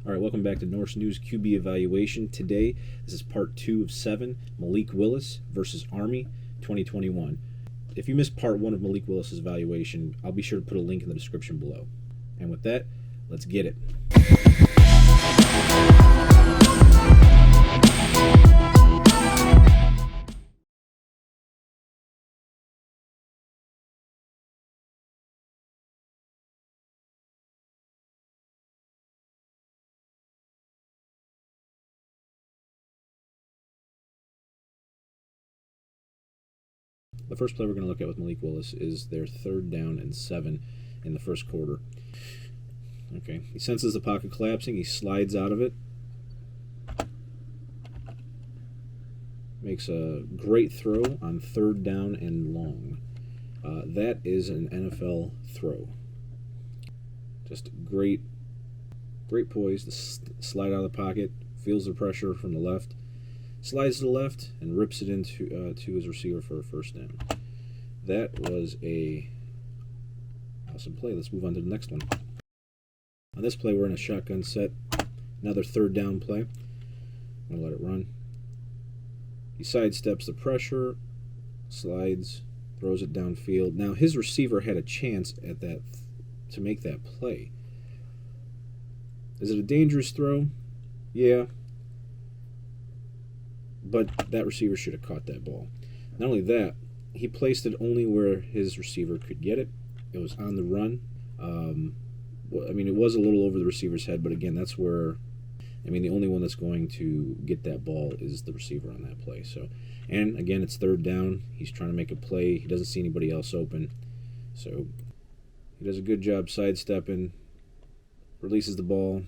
All right, welcome back to Norse News QB Evaluation. Today, this is part 2 of 7, Malik Willis versus Army 2021. If you missed part 1 of Malik Willis's evaluation, I'll be sure to put a link in the description below. And with that, let's get it. The first play we're going to look at with Malik Willis is their 3rd down and 7 in the first quarter. Okay, he senses the pocket collapsing, he slides out of it, makes a great throw on 3rd down and long. That is an NFL throw. Just great poise to slide out of the pocket, feels the pressure from the left, slides to the left, and rips it into to his receiver for a 1st down. That was a awesome play. Let's move on to the next one. On this play, we're in a shotgun set. Another 3rd down play. I'm going to let it run. He sidesteps the pressure, slides, throws it downfield. Now, his receiver had a chance at that to make that play. Is it a dangerous throw? Yeah. But that receiver should have caught that ball. Not only that, he placed it only where his receiver could get it. It was on the run. I mean, it was a little over the receiver's head, but again, that's where, I mean, the only one that's going to get that ball is the receiver on that play. So, and again, it's 3rd down. He's trying to make a play. He doesn't see anybody else open. So he does a good job sidestepping, releases the ball.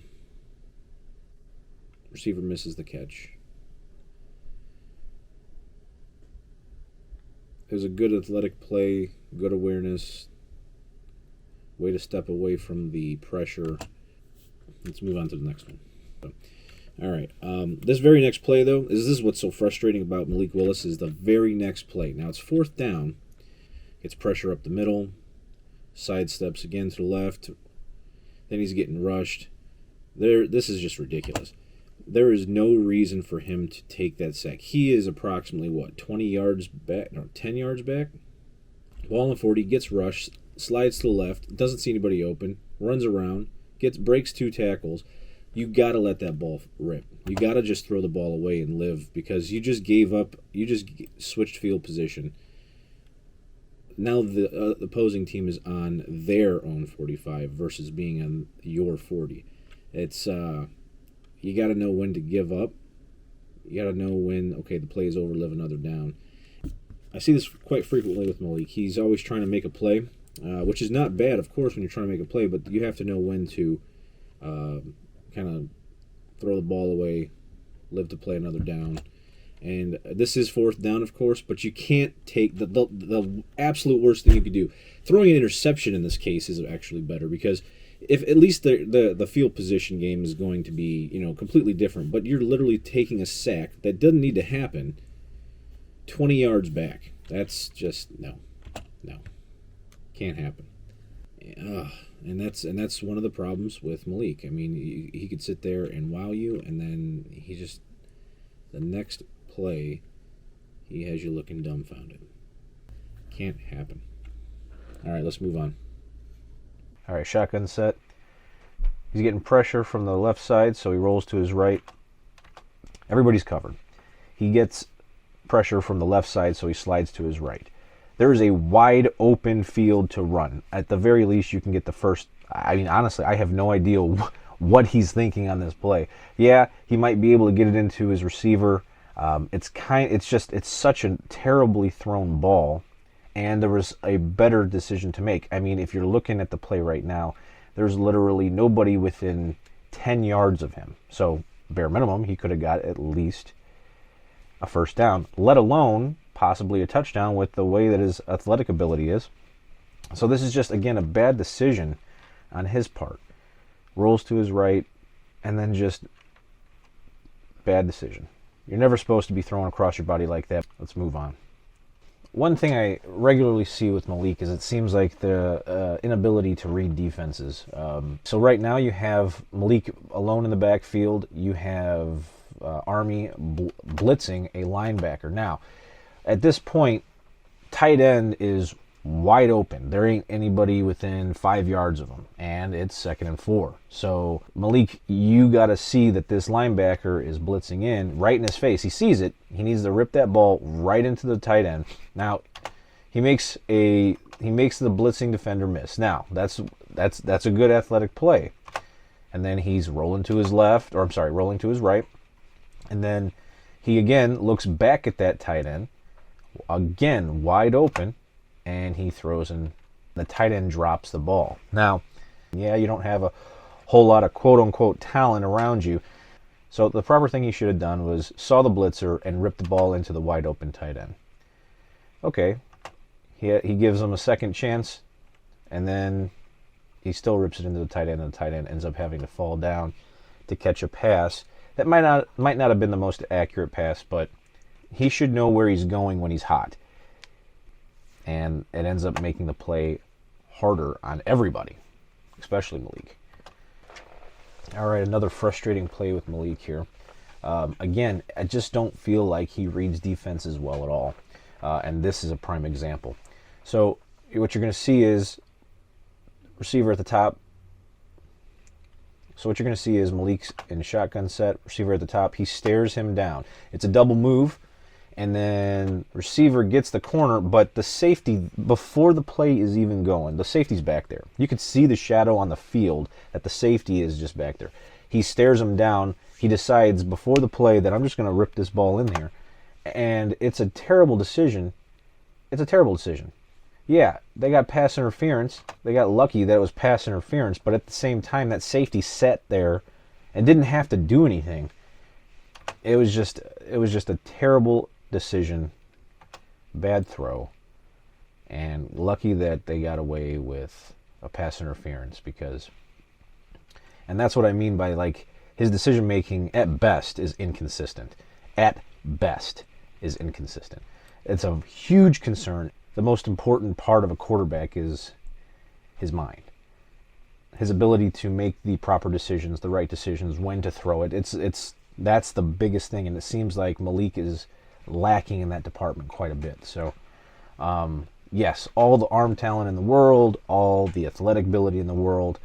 Receiver misses the catch. It was a good athletic play, good awareness, way to step away from the pressure. Let's move on to the next one. So, all right, this very next play, though, this is what's so frustrating about Malik Willis is the very next play. Now, it's 4th down, gets pressure up the middle, sidesteps again to the left, then he's getting rushed. This is just ridiculous. There is no reason for him to take that sack. He is approximately, 20 yards back, or 10 yards back? Ball in 40, gets rushed, slides to the left, doesn't see anybody open, runs around, breaks 2 tackles. You got to let that ball rip. You got to just throw the ball away and live because you just gave up. You just switched field position. Now the opposing team is on their own 45 versus being on your 40. It's you got to know when to give up. You got to know when, okay, the play is over, live another down. I see this quite frequently with Malik. He's always trying to make a play, which is not bad, of course, when you're trying to make a play, but you have to know when to kind of throw the ball away, live to play another down. And this is 4th down, of course, but you can't take the absolute worst thing you could do. Throwing an interception in this case is actually better because if at least the field position game is going to be, completely different, but you're literally taking a sack that doesn't need to happen 20 yards back. That's just no, can't happen. And that's one of the problems with Malik. I mean, he could sit there and wow you, and then the next play, he has you looking dumbfounded. Can't happen. All right, let's move on. All right, shotgun set. He's getting pressure from the left side, so he rolls to his right. Everybody's covered. He gets pressure from the left side, so he slides to his right. There is a wide open field to run. At the very least, you can get the first. I mean, honestly, I have no idea what he's thinking on this play. Yeah, he might be able to get it into his receiver. It's such a terribly thrown ball. And there was a better decision to make. I mean, if you're looking at the play right now, there's literally nobody within 10 yards of him. So, bare minimum, he could have got at least a 1st down, let alone possibly a touchdown with the way that his athletic ability is. So this is just, again, a bad decision on his part. Rolls to his right, and then just bad decision. You're never supposed to be throwing across your body like that. Let's move on. one thing I regularly see with Malik is it seems like the inability to read defenses. So right now you have Malik alone in the backfield. You have Army blitzing a linebacker. Now, at this point, tight end is wide open. There ain't anybody within 5 yards of him, and it's 2nd and 4. So Malik, you got to see that this linebacker is blitzing in right in his face. He sees it. He needs to rip that ball right into the tight end. Now, he makes the blitzing defender miss. Now, that's a good athletic play. And then he's rolling to his left, or I'm sorry, rolling to his right. And then he again looks back at that tight end, again wide open, and he throws in. The tight end drops the ball. Now, yeah, you don't have a whole lot of quote-unquote talent around you. So the proper thing he should have done was saw the blitzer and ripped the ball into the wide open tight end. Okay, he gives him a second chance, and then he still rips it into the tight end, and the tight end ends up having to fall down to catch a pass that might not have been the most accurate pass, but he should know where he's going when he's hot. And it ends up making the play harder on everybody, especially Malik. All right, another frustrating play with Malik here. Again, I just don't feel like he reads defenses well at all. And this is a prime example. So what you're going to see is receiver at the top. So what you're going to see is Malik's in shotgun set, receiver at the top. He stares him down. It's a double move, and then receiver gets the corner, but the safety, before the play is even going, the safety's back there. You could see the shadow on the field that the safety is just back there. He stares him down. He decides before the play that I'm just going to rip this ball in here. And it's a terrible decision. It's a terrible decision. Yeah, they got pass interference. They got lucky that it was pass interference, but at the same time, that safety sat there and didn't have to do anything. It was just a terrible decision, bad throw, and lucky that they got away with a pass interference and that's what I mean by, like, his decision making at best is inconsistent. At best is inconsistent. It's a huge concern. The most important part of a quarterback is his mind, his ability to make the proper decisions, the right decisions, when to throw it. That's the biggest thing, and it seems like Malik is lacking in that department quite a bit. So, yes, all the arm talent in the world, all the athletic ability in the world,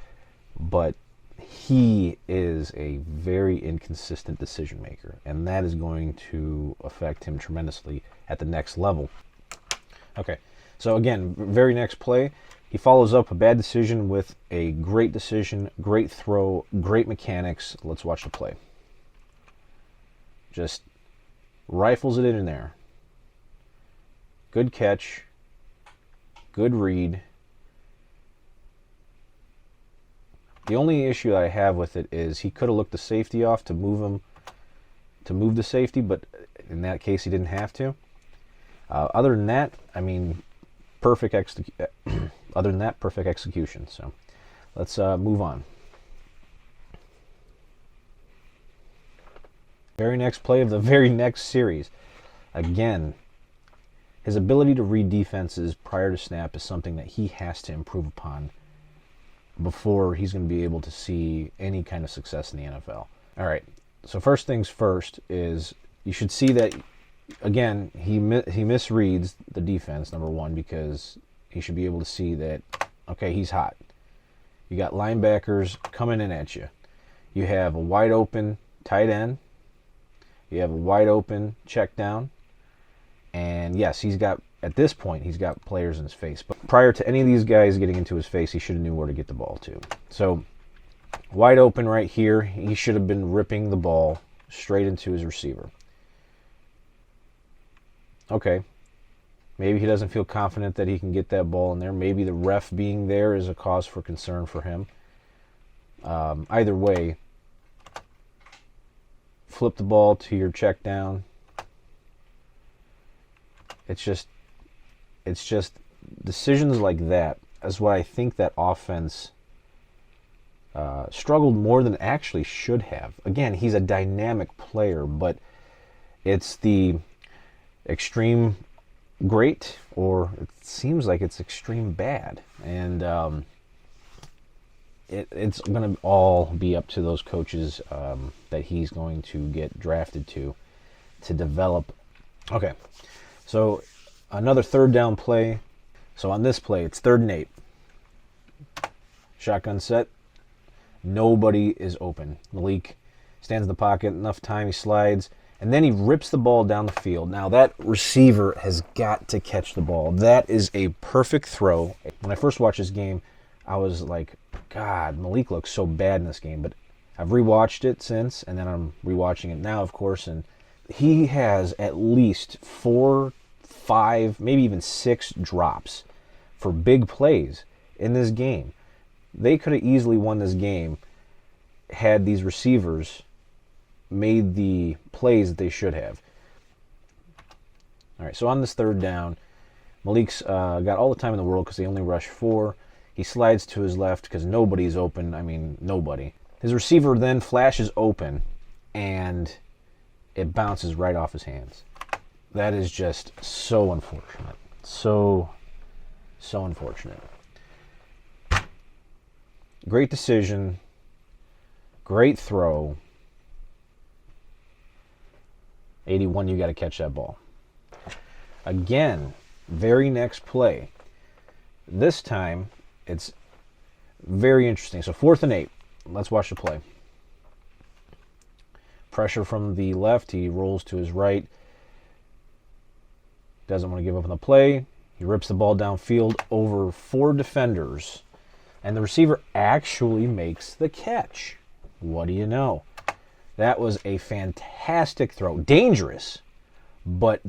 but he is a very inconsistent decision maker, and that is going to affect him tremendously at the next level. Okay, so again, very next play, he follows up a bad decision with a great decision, great throw, great mechanics. Let's watch the play. Just rifles it in there. Good catch, good read. The only issue I have with it is he could have looked the safety off to move the safety, but in that case he didn't have to. Other than that, I mean, perfect execution. So let's move on. Very next play of the very next series. Again, his ability to read defenses prior to snap is something that he has to improve upon before he's going to be able to see any kind of success in the NFL. All right, so first things first is you should see that, again, he misreads the defense, number one, because he should be able to see that, okay, he's hot. You got linebackers coming in at you. You have a wide open tight end. You have a wide open check down. And yes, at this point, he's got players in his face. But prior to any of these guys getting into his face, he should have knew where to get the ball to. So wide open right here, he should have been ripping the ball straight into his receiver. Okay, maybe he doesn't feel confident that he can get that ball in there. Maybe the ref being there is a cause for concern for him. Either way, flip the ball to your check down. It's just decisions like that is what I think that offense struggled more than actually should have. Again, he's a dynamic player, but it's the extreme great, or it seems like it's extreme bad. And it's going to all be up to those coaches that he's going to get drafted to develop. Okay, so another third down play. So on this play, it's 3rd and 8. Shotgun set. Nobody is open. Malik stands in the pocket, enough time, he slides, and then he rips the ball down the field. Now that receiver has got to catch the ball. That is a perfect throw. When I first watched this game, I was like, God, Malik looks so bad in this game. But I've rewatched it since, and then I'm rewatching it now, of course, and he has at least 4, 5, maybe even 6 drops for big plays in this game. They could have easily won this game had these receivers made the plays that they should have. All right, so on this 3rd down, Malik's got all the time in the world because they only rush 4. He slides to his left because nobody's open. I mean, nobody. His receiver then flashes open, and it bounces right off his hands. That is just so unfortunate. So unfortunate. Great decision. Great throw. 81, you got to catch that ball. Again, very next play. This time, it's very interesting. So 4th and 8. Let's watch the play. Pressure from the left. He rolls to his right. Doesn't want to give up on the play. He rips the ball downfield over 4 defenders. And the receiver actually makes the catch. What do you know? That was a fantastic throw. Dangerous, but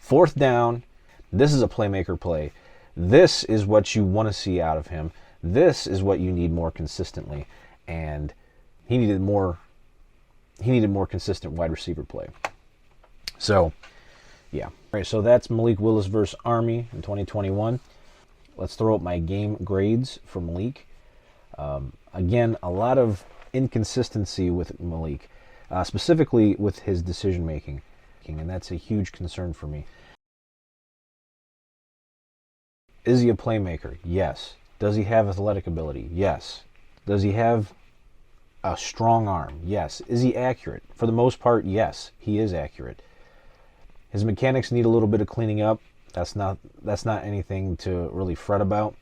4th down. This is a playmaker play. This is what you want to see out of him. This is what you need more consistently. And he needed more consistent wide receiver play. So, yeah. All right, so that's Malik Willis versus Army in 2021. Let's throw up my game grades for Malik. Again, a lot of inconsistency with Malik, specifically with his decision making, and that's a huge concern for me. Is he a playmaker? Yes. Does he have athletic ability? Yes. Does he have a strong arm? Yes. Is he accurate? For the most part, yes, he is accurate. His mechanics need a little bit of cleaning up. That's not anything to really fret about.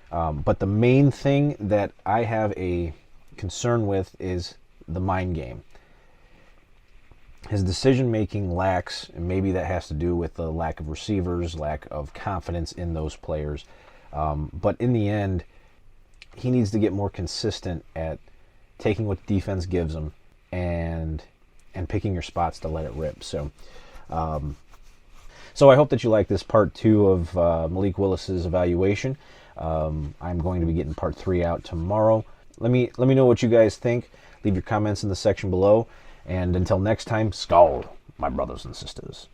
But the main thing that I have a concern with is the mind game. His decision making lacks, and maybe that has to do with the lack of receivers, lack of confidence in those players. But in the end, he needs to get more consistent at taking what the defense gives him and picking your spots to let it rip. So I hope that you like this part 2 of Malik Willis's evaluation. I'm going to be getting part 3 out tomorrow. Let me know what you guys think. Leave your comments in the section below. And until next time, Skål, my brothers and sisters.